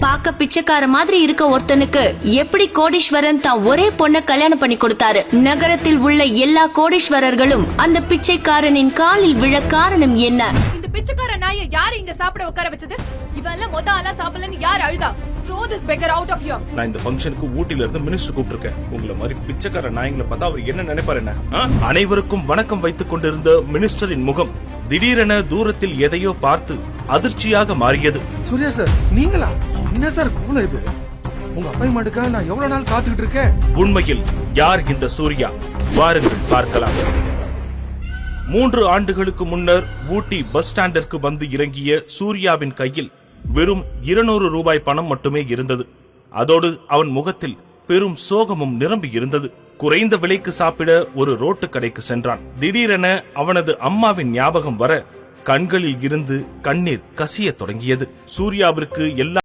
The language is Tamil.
பாக்க பிச்சைக்கார மாதிரி இருக்க ஒருத்தனுக்கு எப்படி கோடீஸ்வரன் தான் ஒரே பொண்ண கல்யாணம் பண்ணி கொடுத்தாரு? நகரத்தில் உள்ள எல்லா கோடீஸ்வரர்களும் அந்த பிச்சைக்காரனின் காலில் விழ காரணம் என்ன? இந்த பிச்சைக்கார நாயை யாரு இங்க சாப்பிட உட்கார வச்சது? இவெல்லாம் மொத ஆளா சாப்பிடலன்னு யார் அழுதா? Throw this beggar out of here. நான் இந்த ஃபங்க்ஷனுக்கு ஊட்டில இருந்து மினிஸ்டர் கூப்பிட்டிருக்கேன். உங்களை மாதிரி பிச்சைக்கார நாயங்களை பார்த்தா அவர் என்ன நினைப்பாரு என்ன? அனைவருக்கும் வணக்கம் வைத்துக் கொண்டிருந்த மினிஸ்டரின் முகம் திடீரென தூரத்தில் எதையோ பார்த்து அதிர்ச்சியாக மாறியது. சூர்யா சார், நீங்களா? என்ன சார் கூல இது? உங்க அப்பாயின்மெண்ட்டுக்கா நான் எவ்வளவு நாள் காத்துக்கிட்டு இருக்கேன். உண்மையில் யார் இந்த சூர்யா? வாருங்கள் பார்க்கலாம். 3 ஆண்டுகளுக்கு முன்னர் ஊட்டி பஸ் ஸ்டாண்டிற்கு வந்து இறங்கிய சூர்யாவின் கையில் வெறும் 200 ரூபாய் பணம் மட்டுமே இருந்தது. அதோடு அவன் முகத்தில் பெரும் சோகமும் நிரம்பி இருந்தது. குறைந்த விலைக்கு சாப்பிட ஒரு ரோட்டு கடைக்கு சென்றான். திடீரென அவனது அம்மாவின் ஞாபகம் வர கண்களில் இருந்து கண்ணீர் கசிய தொடங்கியது. சூர்யாவிற்கு எல்லா